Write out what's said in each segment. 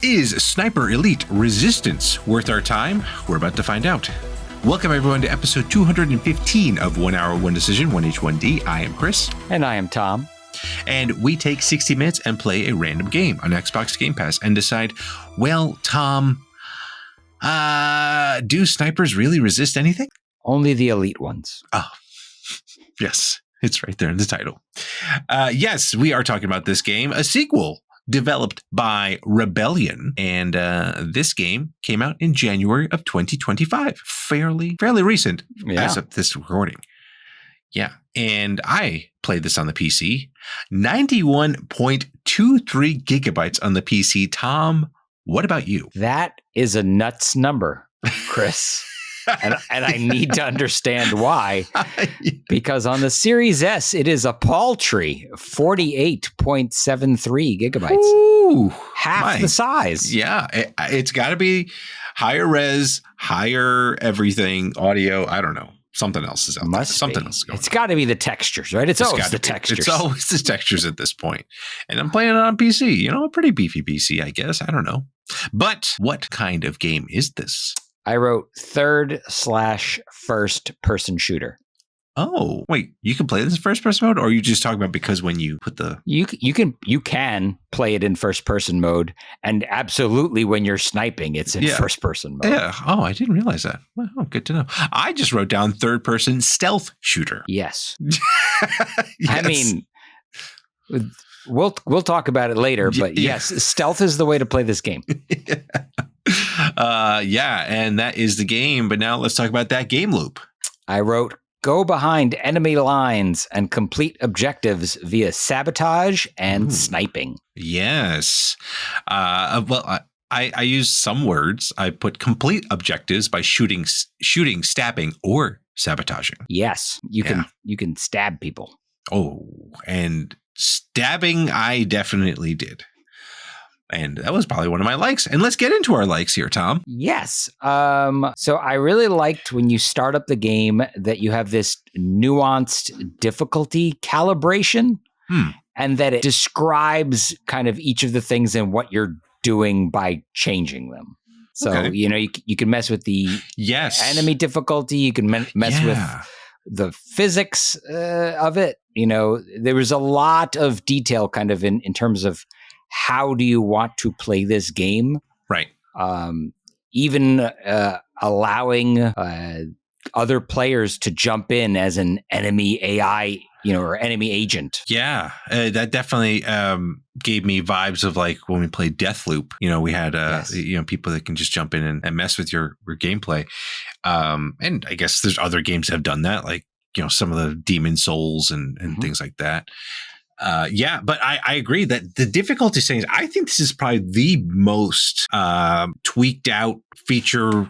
Is Sniper Elite Resistance worth our time? We're about to find out. Welcome everyone to episode 215 of 1 Hour, 1 Decision, 1H1D. I am Chris. And I am Tom. And we take 60 minutes and play a random game on Xbox Game Pass and decide, well, Tom, do snipers really resist anything? Only the elite ones. Oh, yes. It's right there in the title. Yes, we are talking about this game, a sequel developed by Rebellion. And this game came out in January of 2025. Fairly recent as of this recording. Yeah. And I played this on the PC. 91.23 gigabytes on the PC. Tom, what about you? That is a nuts number, Chris. and I need to understand why. Because on the Series S, it is a paltry 48.73 gigabytes. Ooh, half the size. Yeah, it's got to be higher res, higher everything, audio. I don't know. Something else is out there. Something else is going on. It's got to be the textures, right? It's always the textures. It's always the textures at this point. And I'm playing it on PC. You know, a pretty beefy PC, I guess. I don't know. But what kind of game is this? I wrote third/first person shooter. Oh, wait, you can play this in first person mode, or are you just talking about because when you put the you can play it in first person mode, and absolutely when you're sniping, it's in first person mode. Yeah. Oh, I didn't realize that. Well, good to know. I just wrote down third person stealth shooter. Yes. Yes. I mean, we'll talk about it later, but yes, stealth is the way to play this game. And that is the game. But now let's talk about that game loop. I wrote, go behind enemy lines and complete objectives via sabotage and sniping. Yes. Well, I used some words. I put complete objectives by shooting, stabbing, or sabotaging. Yes, you can stab people. Oh, and stabbing, I definitely did. And that was probably one of my likes. And let's get into our likes here, Tom. Yes. So I really liked when you start up the game that you have this nuanced difficulty calibration and that it describes kind of each of the things and what you're doing by changing them. So, you know, you can mess with the enemy difficulty. You can mess with the physics of it. You know, there was a lot of detail kind of in terms of how do you want to play this game? Right. Even allowing other players to jump in as an enemy AI, you know, or enemy agent. Yeah, that definitely gave me vibes of like when we played Deathloop. You know, we had you know, people that can just jump in and mess with your gameplay. And I guess there's other games that have done that, like, you know, some of the Demon Souls and things like that. But I agree that the difficulty settings, I think this is probably the most tweaked out, feature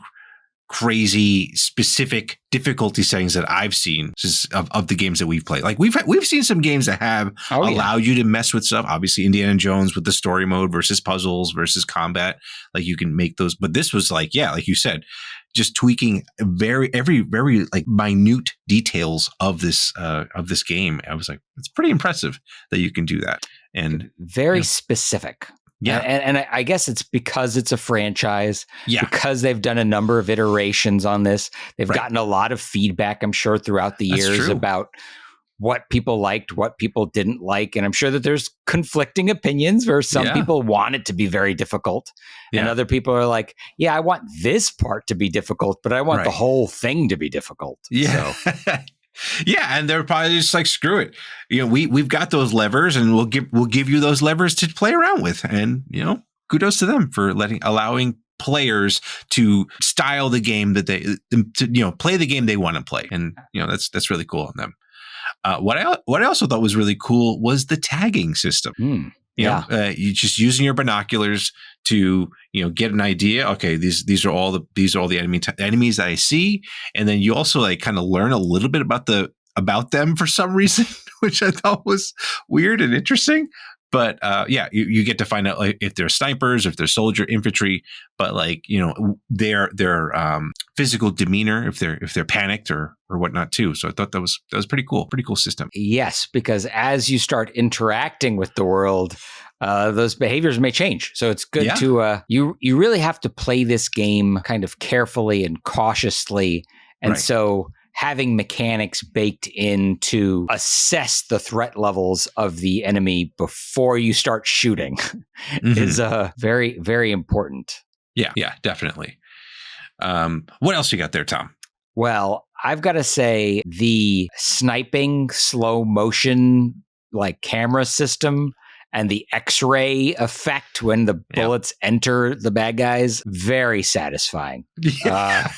crazy, specific difficulty settings that I've seen of the games that we've played. Like we've seen some games that have allowed you to mess with stuff. Obviously, Indiana Jones with the story mode versus puzzles versus combat. Like you can make those, but this was like, like you said, just tweaking very like minute details of this game. I was like, it's pretty impressive that you can do that, and very specific. Yeah, and I guess it's because it's a franchise. Yeah, because they've done a number of iterations on this. They've gotten a lot of feedback, I'm sure, throughout the years about what people liked, what people didn't like. And I'm sure that there's conflicting opinions where some people want it to be very difficult. And other people are like, yeah, I want this part to be difficult, but I want the whole thing to be difficult. Yeah. So. Yeah, and they're probably just like, screw it. You know, we've got those levers, and we'll give you those levers to play around with. And, you know, kudos to them for allowing players to style the game that they play the game they want to play. And, you know, that's really cool on them. What I also thought was really cool was the tagging system. You know, you just using your binoculars to, you know, get an idea. Okay, these are all the enemies that I see, and then you also like kind of learn a little bit about them for some reason, which I thought was weird and interesting. But you get to find out like if they're snipers, if they're soldier, infantry, but like, you know, their physical demeanor, if they're panicked or whatnot too. So I thought that was pretty cool system. Yes, because as you start interacting with the world, those behaviors may change. So it's good to you really have to play this game kind of carefully and cautiously. And so having mechanics baked in to assess the threat levels of the enemy before you start shooting is very, very important. Yeah, definitely. What else you got there, Tom? Well, I've got to say the sniping slow motion like camera system and the X-ray effect when the bullets enter the bad guys, very satisfying. Yeah.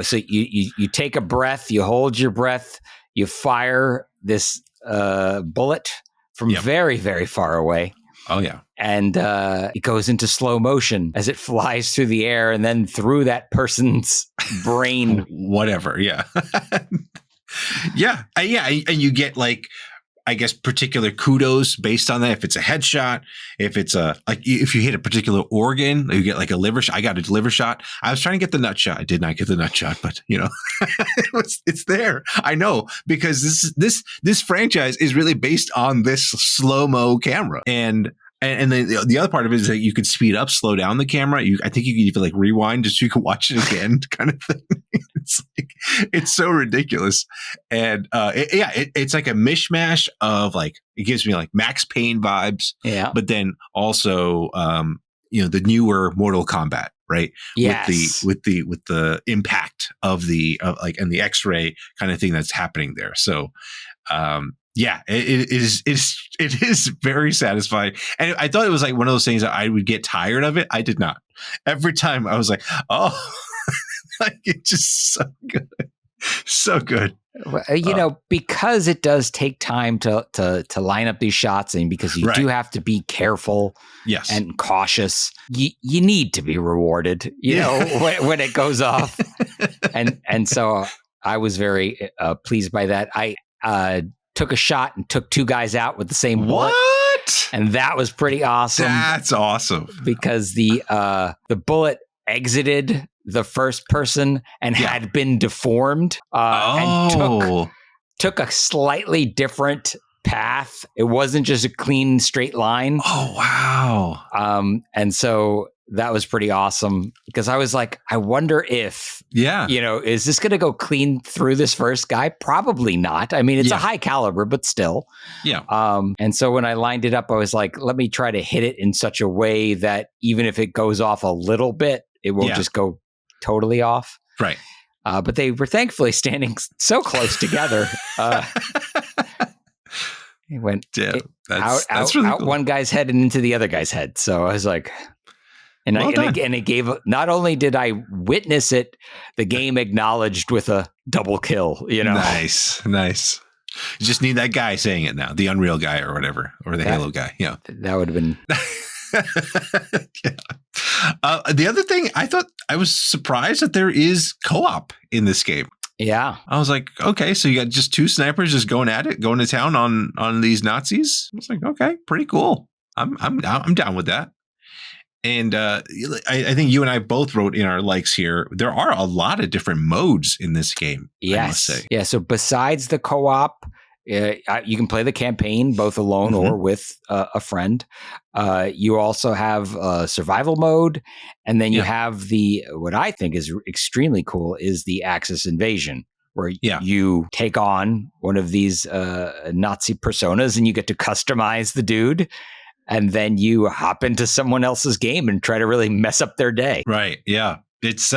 So you take a breath, you hold your breath, you fire this bullet from very, very far away. Oh, yeah. And it goes into slow motion as it flies through the air and then through that person's brain. Whatever, yeah. Yeah. And you get like, I guess, particular kudos based on that. If it's a headshot, if it's if you hit a particular organ, you get like a liver shot. I got a liver shot. I was trying to get the nut shot. I did not get the nut shot, but it's there. I know, because this franchise is really based on this slow-mo camera. And then the other part of it is that you could speed up, slow down the camera. I think you can even like rewind just so you can watch it again, kind of thing. It's so ridiculous. And it's like a mishmash of like, it gives me like Max Payne vibes. Yeah. But then also, the newer Mortal Kombat, right? Yes. With the impact of and the X-ray kind of thing that's happening there. So, it is very satisfying. And I thought it was like one of those things that I would get tired of it. I did not. Every time I was like, oh, like it's just so good. So good. Because it does take time to line up these shots, and because you do have to be careful and cautious, you need to be rewarded, when it goes off. And so I was very pleased by that. I took a shot and took two guys out with the same bullet. What? And that was pretty awesome. That's awesome. Because the bullet exited the first person and had been deformed and took a slightly different path. It wasn't just a clean straight line. Oh, wow. And so that was pretty awesome, because I was like, I wonder if, is this going to go clean through this first guy? Probably not. I mean, it's a high caliber, but still. Yeah. And so when I lined it up, I was like, let me try to hit it in such a way that even if it goes off a little bit, it won't just go totally off. Right. But they were thankfully standing so close together. It went out really cool. One guy's head and into the other guy's head. So I was like... And it gave, not only did I witness it, the game acknowledged with a double kill, Nice. You just need that guy saying it now, the Unreal guy or whatever, or the Halo guy. Yeah. That would have been. The other thing, I was surprised that there is co-op in this game. Yeah. I was like, okay, so you got just two snipers just going at it, going to town on these Nazis. I was like, okay, pretty cool. I'm down with that. And I think you and I both wrote in our likes here, there are a lot of different modes in this game. Yes. I must say. Yeah. So besides the co-op, you can play the campaign both alone or with a friend. You also have a survival mode. And then you have what I think is extremely cool is the Axis invasion, where you take on one of these Nazi personas and you get to customize the dude. And then you hop into someone else's game and try to really mess up their day. Right. Yeah. It's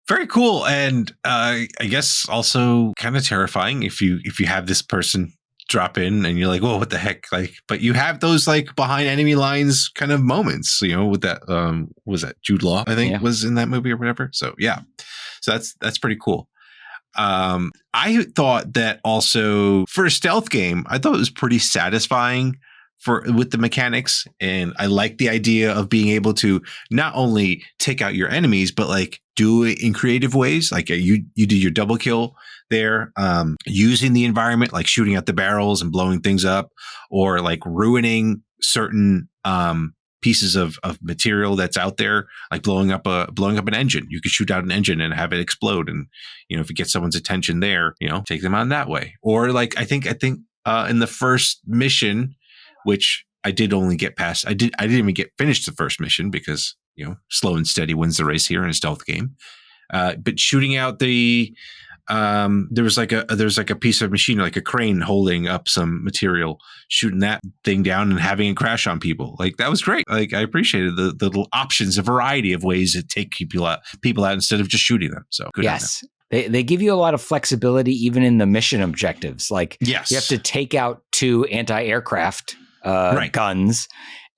very cool. And I guess also kind of terrifying if you have this person drop in and you're like, whoa, what the heck? Like, but you have those like behind enemy lines kind of moments, with that, was that Jude Law, I think was in that movie or whatever. So yeah. So that's pretty cool. I thought that also for a stealth game, I thought it was pretty satisfying with the mechanics. And I like the idea of being able to not only take out your enemies, but like do it in creative ways. Like you do your double kill there, using the environment, like shooting out the barrels and blowing things up, or like ruining certain pieces of material that's out there, like blowing up an engine. You could shoot out an engine and have it explode. And, if it gets someone's attention there, take them on that way. Or like, I think in the first mission, which I did only get past. I didn't even get finished the first mission because slow and steady wins the race here in a stealth game. But shooting out the there's like a piece of machinery, like a crane holding up some material, shooting that thing down and having it crash on people. Like that was great. Like I appreciated the little options, a variety of ways to take people out instead of just shooting them. So good. Yes. They give you a lot of flexibility even in the mission objectives. Like yes. You have to take out 2 anti-aircraft guns,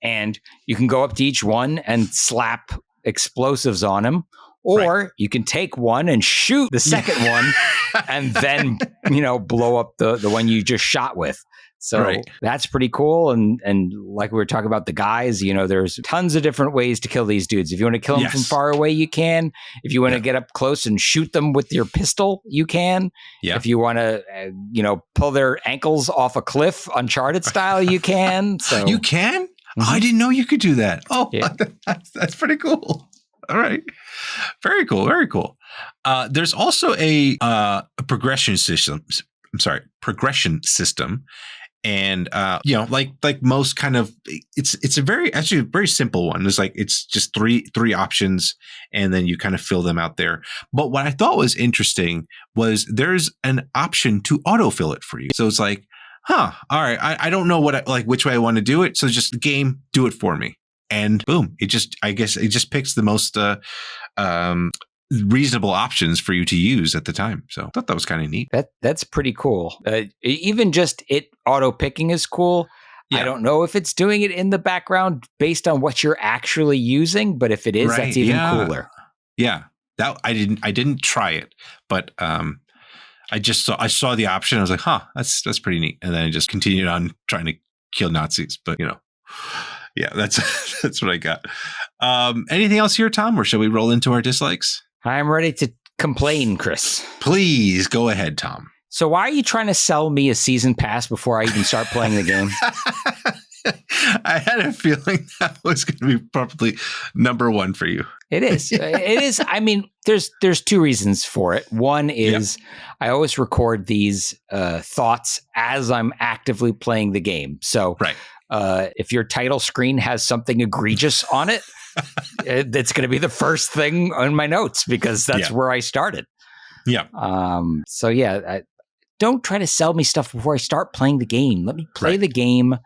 and you can go up to each one and slap explosives on them. Or you can take one and shoot the second one and then, blow up the one you just shot with. So that's pretty cool. And like we were talking about the guys, there's tons of different ways to kill these dudes. If you want to kill them from far away, you can. If you want to get up close and shoot them with your pistol, you can. Yeah. If you want to, pull their ankles off a cliff, Uncharted style, you can. So you can? Mm-hmm. Oh, I didn't know you could do that. Oh, that's pretty cool. All right. Very cool. Very cool. There's also a progression system. Progression system. And, like most kind of, it's a very simple one. It's just three options, and then you kind of fill them out there. But what I thought was interesting was there's an option to autofill it for you. So it's like, all right, I don't know which way I want to do it. So just the game, do it for me. And boom, I guess it just picks the most reasonable options for you to use at the time. So I thought that was kind of neat. That's pretty cool. Even just it auto picking is cool. Yeah. I don't know if it's doing it in the background based on what you're actually using, but if it is, that's even cooler. Yeah, that I didn't try it, but I saw the option. I was like, that's pretty neat. And then I just continued on trying to kill Nazis. But yeah, that's what I got. Anything else here, Tom, or shall we roll into our dislikes? I'm ready to complain, Chris. Please go ahead, Tom. So why are you trying to sell me a season pass before I even start playing the game? I had a feeling that was going to be probably number one for you. It is. It is. I mean, there's 2 reasons for it. One is I always record these thoughts as I'm actively playing the game. So if your title screen has something egregious on it, it's going to be the first thing on my notes because that's where I started. Yeah. Don't try to sell me stuff before I start playing the game. Let me play the game.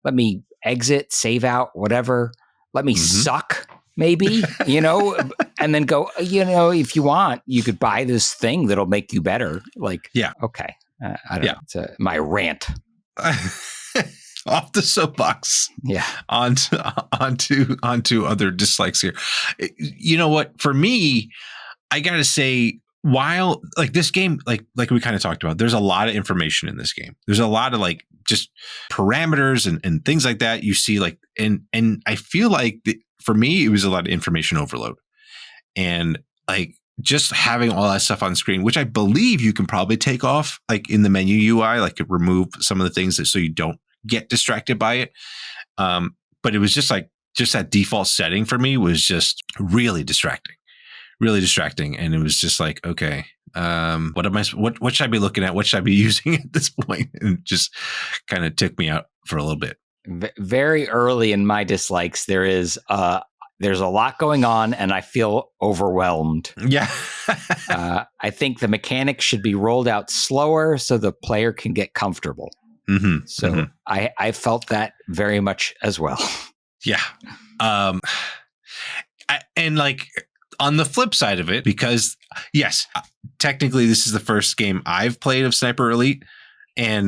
Let me exit, save out, whatever. Let me suck, maybe, and then go, if you want, you could buy this thing that'll make you better. Like, okay. I don't know. It's my rant. Off the soapbox. Yeah. Onto other dislikes here. You know what? For me, I got to say, while like this game, like we kind of talked about, there's a lot of information in this game. There's a lot of just parameters and things like that. You see and I feel like for me, it was a lot of information overload, and just having all that stuff on screen, which I believe you can probably take off in the menu UI, remove some of the things so you don't get distracted by it. But it was just that default setting for me was just really distracting. And it was just okay, what should I be looking at? What should I be using at this point? And it just kind of took me out for a little bit. Very early in my dislikes, there's a lot going on and I feel overwhelmed. Yeah. I think the mechanics should be rolled out slower so the player can get comfortable. Mm-hmm. So I felt that very much as well. Yeah. On the flip side of it, because yes, technically this is the first game I've played of Sniper Elite,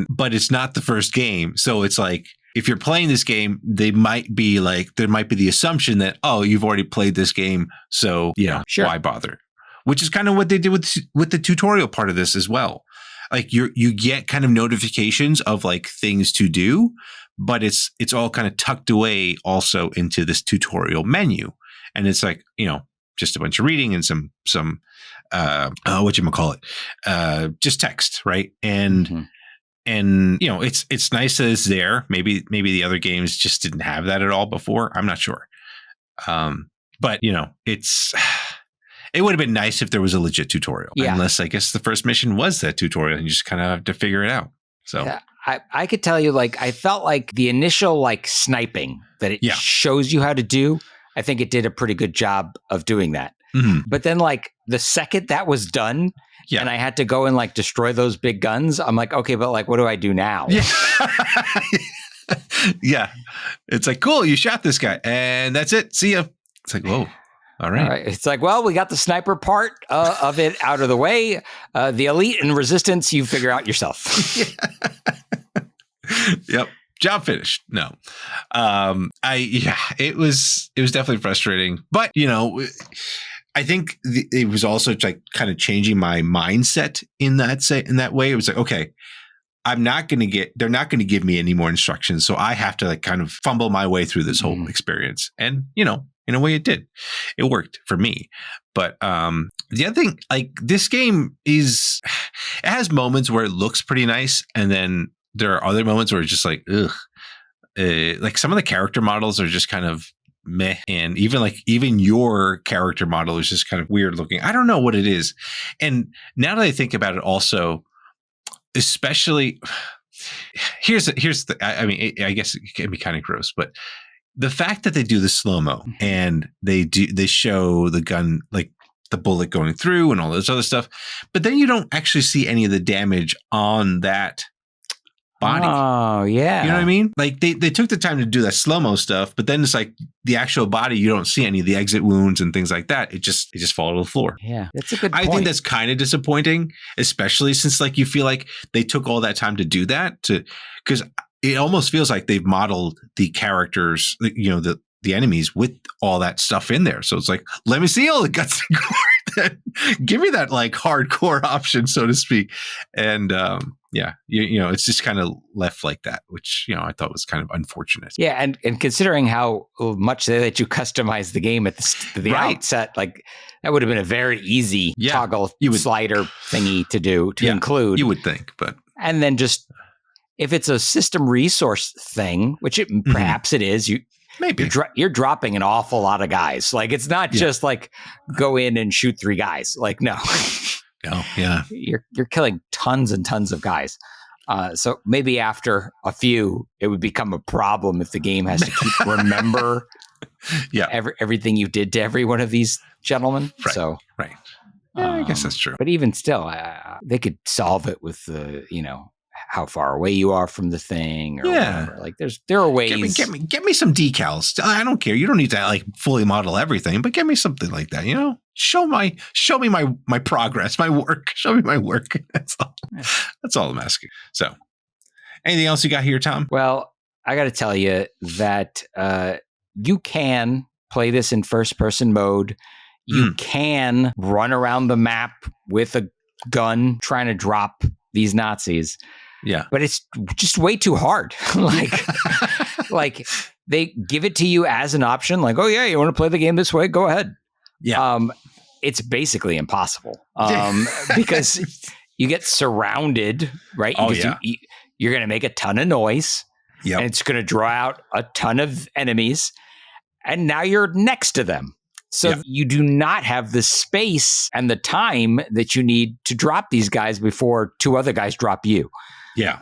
but it's not the first game. So it's if you're playing this game, there might be the assumption that, you've already played this game. So why bother? Which is kind of what they did with the tutorial part of this as well. You get kind of notifications of things to do, but it's all kind of tucked away also into this tutorial menu. And it's just a bunch of reading and some whatchamacallit, just text, right? And it's nice that it's there. Maybe the other games just didn't have that at all before. I'm not sure. But it would have been nice if there was a legit tutorial. Yeah. Unless I guess the first mission was that tutorial and you just kind of have to figure it out. So yeah, I could tell you, like, I felt like the initial like sniping that it shows you how to do, I think it did a pretty good job of doing that. Mm-hmm. But then like the second that was done and I had to go and like destroy those big guns, I'm like, okay, but like, what do I do now? Yeah. Yeah. It's like, cool, you shot this guy and that's it. See ya. It's like, whoa. All right. It's like, well, we got the sniper part of it out of the way. The elite and resistance, you figure out yourself. Yep. Job finished. No. It was definitely frustrating, but I think it was also like kind of changing my mindset in that way. It was like, okay, they're not going to give me any more instructions. So I have to like kind of fumble my way through this whole experience. And, in a way it did. It worked for me. But the other thing, like this game it has moments where it looks pretty nice. And then there are other moments where it's just like, ugh. Like some of the character models are just kind of meh. And even your character model is just kind of weird looking. I don't know what it is. And now that I think about it also, especially I guess it can be kind of gross, but the fact that they do the slow-mo and they show the gun, like the bullet going through and all this other stuff, but then you don't actually see any of the damage on that body. Oh, yeah. You know what I mean? Like they took the time to do that slow-mo stuff, but then it's like the actual body, you don't see any of the exit wounds and things like that. It just fall to the floor. Yeah, that's a good point. I think that's kind of disappointing, especially since like you feel like they took all that time to do that because it almost feels like they've modeled the characters, the enemies with all that stuff in there. So it's like, let me see all the guts and gore. Give me that like hardcore option, so to speak. And it's just kind of left like that, which I thought was kind of unfortunate. Yeah, and considering how much they let you customize the game at the outset, like that would have been a very easy toggle slider thingy to include. You would think, but and then just if it's a system resource thing, which perhaps it is, you're dropping an awful lot of guys. Like it's not just like go in and shoot 3 guys. Like no, you're killing tons and tons of guys. So maybe after a few, it would become a problem if the game has to remember everything you did to every one of these gentlemen. Right. So right, I guess that's true. But even still, they could solve it with the how far away you are from the thing or whatever. Like there are ways. Get me some decals. I don't care. You don't need to like fully model everything, but get me something like that. Show me my progress, my work. Show me my work. That's all. That's all I'm asking. So, anything else you got here, Tom? Well, I got to tell you that you can play this in first person mode. You can run around the map with a gun trying to drop these Nazis. Yeah. But it's just way too hard. like they give it to you as an option. Like, oh yeah, you want to play the game this way? Go ahead. Yeah. It's basically impossible. Because you get surrounded, right? Oh, You're going to make a ton of noise. Yep. And it's going to draw out a ton of enemies. And now you're next to them. So you do not have the space and the time that you need to drop these guys before 2 other guys drop you. Yeah.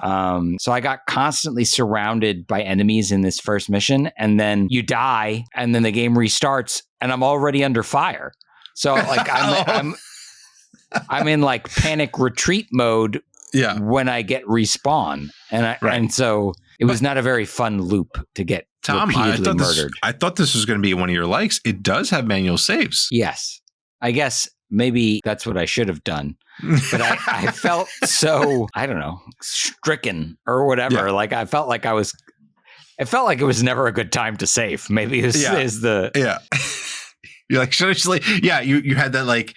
So I got constantly surrounded by enemies in this first mission, and then you die, and then the game restarts, and I'm already under fire. So like I'm in like panic retreat mode. Yeah. When I get respawn, and so it was not a very fun loop to get Tom, repeatedly murdered. I thought this was going to be one of your likes. It does have manual saves. Yes. I guess maybe that's what I should have done. But I felt so, I don't know, stricken or whatever. Yeah. Like I felt like it was never a good time to save. Maybe is the. Yeah. You're like, should I just like, you had that like,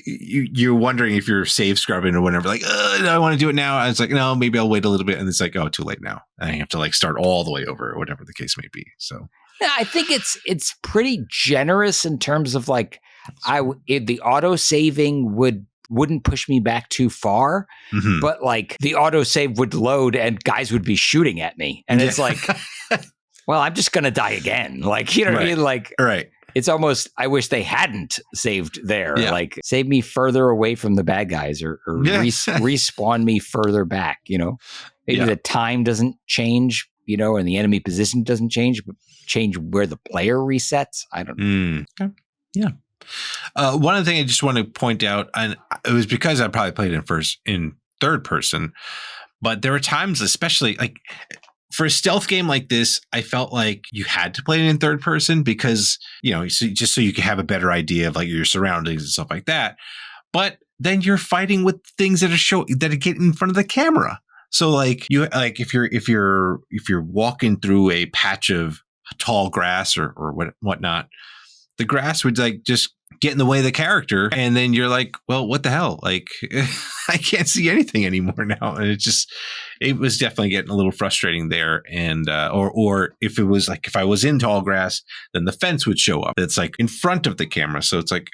you're wondering if you're save scrubbing or whatever, like, I want to do it now. And it's like, no, maybe I'll wait a little bit. And it's like, oh, too late now. And I have to like start all the way over or whatever the case may be. So yeah, I think it's pretty generous in terms of like, the auto saving wouldn't push me back too far, but like the auto save would load and guys would be shooting at me. And it's like, well, I'm just going to die again. Like, you know what I mean? Like, right. It's almost, I wish they hadn't saved there. Yeah. Like, save me further away from the bad guys or respawn me further back, Maybe the time doesn't change, and the enemy position doesn't change, but change where the player resets. I don't know. Okay. Yeah. One other thing I just want to point out, and it was because I probably played in third person, but there were times, especially like for a stealth game like this, I felt like you had to play it in third person because, just so you can have a better idea of like your surroundings and stuff like that. But then you're fighting with things that get in front of the camera. So like if you're walking through a patch of tall grass or whatnot, the grass would like just get in the way of the character, and then you're like, well, what the hell? Like I can't see anything anymore now, and it was definitely getting a little frustrating there. And or if it was like if I was in tall grass, then the fence would show up. It's like in front of the camera, so it's like.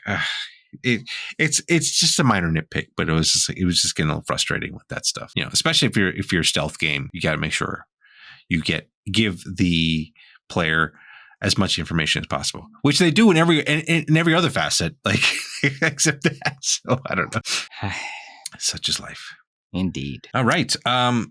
It's just a minor nitpick, but it was just getting a little frustrating with that stuff. Especially if you're a stealth game, you got to make sure you give the player as much information as possible, which they do in every other facet, like except that. So I don't know. Such is life. Indeed. All right.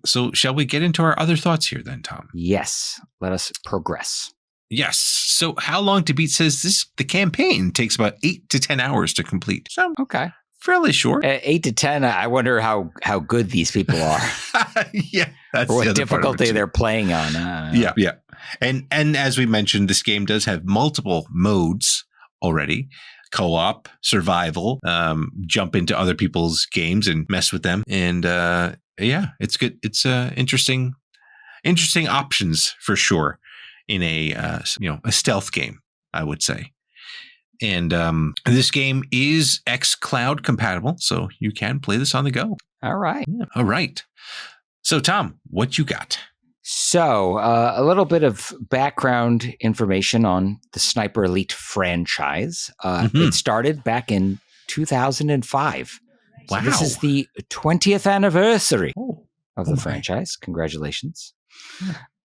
So shall we get into our other thoughts here then, Tom? Yes. Let us progress. Yes. So How Long to Beat says the campaign takes about 8 to 10 hours to complete. So okay. Fairly short. 8 to 10. I wonder how good these people are. Yeah. That's or what difficulty they're playing on. Yeah. And as we mentioned, this game does have multiple modes already. Co-op, survival, jump into other people's games and mess with them. And it's good. It's interesting options for sure. In a stealth game, I would say. And this game is xCloud compatible, so you can play this on the go. All right. Yeah. All right. So, Tom, what you got? So, a little bit of background information on the Sniper Elite franchise. It started back in 2005. Wow. So this is the 20th anniversary of the franchise. Congratulations.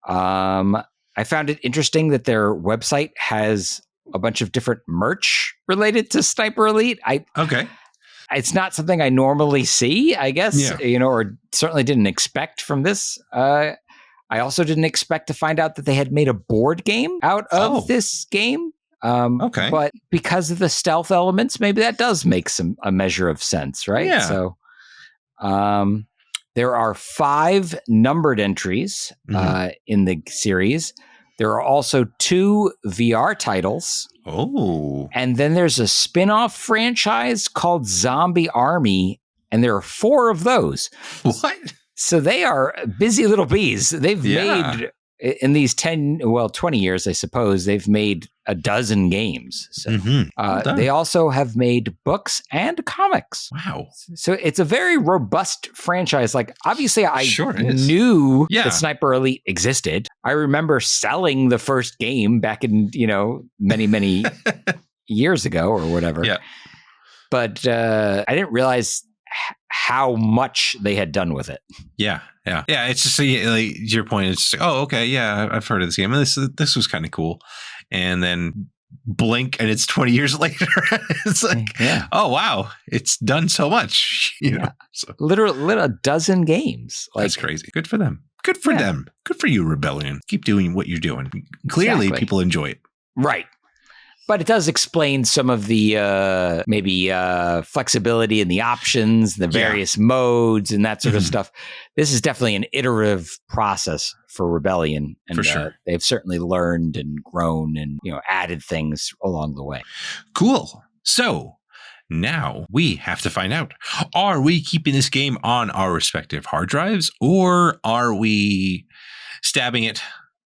Yeah. I found it interesting that their website has a bunch of different merch related to Sniper Elite. Okay. It's not something I normally see, I guess, or certainly didn't expect from this. I also didn't expect to find out that they had made a board game out of this game. Okay. But because of the stealth elements, maybe that does make a measure of sense, right? Yeah. So, there are 5 numbered entries in the series. There are also 2 VR titles. Oh. And then there's a spin-off franchise called Zombie Army, and there are 4 of those. What? So they are busy little bees. They've made, in these 20 years, I suppose, they've made a dozen games. So they also have made books and comics. Wow. So it's a very robust franchise. Like, obviously, I knew that Sniper Elite existed. I remember selling the first game back in, many, many years ago or whatever. Yeah. But I didn't realize how much they had done with it. Yeah. It's just like your point. It's just like, okay, yeah, I've heard of this game, and this was kind of cool. And then blink, and it's 20 years later. It's like, oh wow, it's done so much. So. Literally a dozen games. That's crazy. Good for them. Good for them. Good for you, Rebellion. Keep doing what you're doing. Clearly, people enjoy it. Right. But it does explain some of the flexibility in the options, the various modes, and that sort of stuff. This is definitely an iterative process for Rebellion, and for sure. They've certainly learned and grown and added things along the way. Cool. So now we have to find out: are we keeping this game on our respective hard drives, or are we stabbing it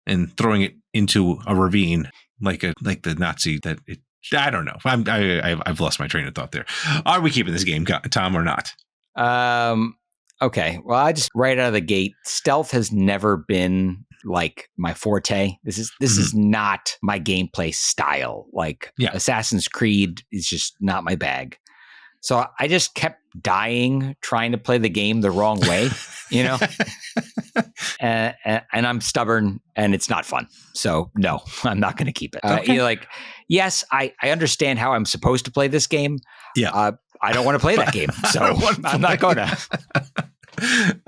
and throwing it into a ravine? Like the Nazi that it, I don't know. I've lost my train of thought there. Are we keeping this game, Tom, or not? Okay. Well, I just right out of the gate, stealth has never been like my forte. This is not my gameplay style. Like Assassin's Creed is just not my bag. So I just kept dying trying to play the game the wrong way, and I'm stubborn and it's not fun. So no, I'm not going to keep it. Okay. Yes, I understand how I'm supposed to play this game. Yeah. I don't want to play that game. So I'm not going to.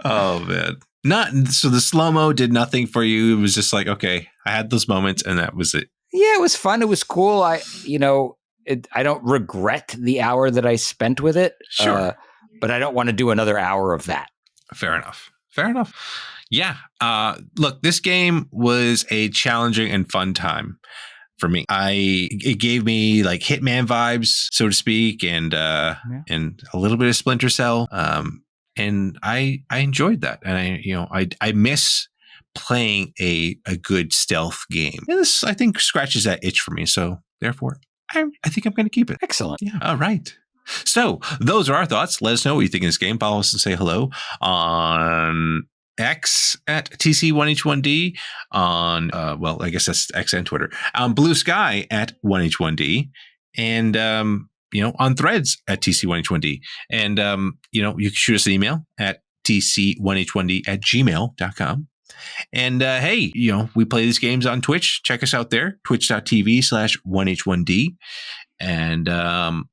Oh man. So the slow-mo did nothing for you. It was just like, okay, I had those moments and that was it. Yeah, it was fun. It was cool. I don't regret the hour that I spent with it. Sure. But I don't want to do another hour of that. Fair enough. Yeah. Look, this game was a challenging and fun time for me. It gave me like Hitman vibes, so to speak, and a little bit of Splinter Cell. And I enjoyed that. And I miss playing a good stealth game. And this, I think, scratches that itch for me. So therefore, I think I'm going to keep it. Excellent. Yeah. All right. So those are our thoughts. Let us know what you think of this game. Follow us and say hello on X at TC1H1D, on, I guess that's X and Twitter, on Blue Sky at 1H1D, and, on Threads at TC1H1D. And, you can shoot us an email at TC1H1D@gmail.com. And, hey, we play these games on Twitch. Check us out there, twitch.tv/1H1D. And, and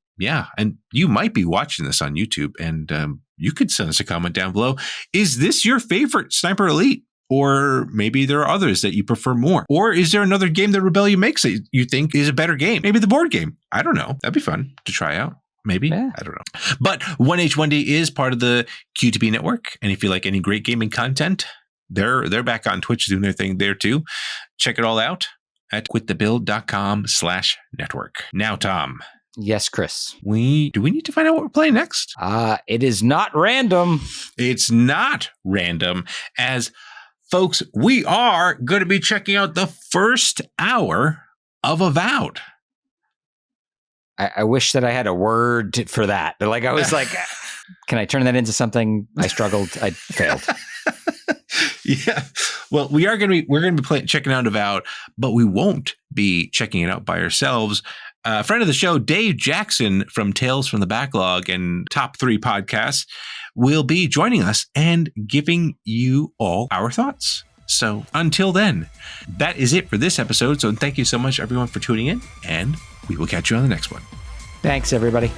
you might be watching this on YouTube, and you could send us a comment down below. Is this your favorite Sniper Elite? Or maybe there are others that you prefer more. Or is there another game that Rebellion makes that you think is a better game? Maybe the board game. I don't know. That'd be fun to try out. Maybe. Yeah. I don't know. But 1H1D is part of the QTB network. And if you like any great gaming content, they're back on Twitch doing their thing there too. Check it all out at quitthebuild.com/network. Now, Tom. Yes, Chris. Do we need to find out what we're playing next? It is not random. It's not random, as folks, we are going to be checking out the first hour of Avowed. I wish that I had a word for that. Like, I was like, can I turn that into something? I struggled. I failed. Yeah. Well, we're going to be checking out Avowed, but we won't be checking it out by ourselves. A friend of the show, Dave Jackson from Tales from the Backlog and Top 3 podcasts, will be joining us and giving you all our thoughts. So until then, that is it for this episode. So thank you so much, everyone, for tuning in, and we will catch you on the next one. Thanks, everybody.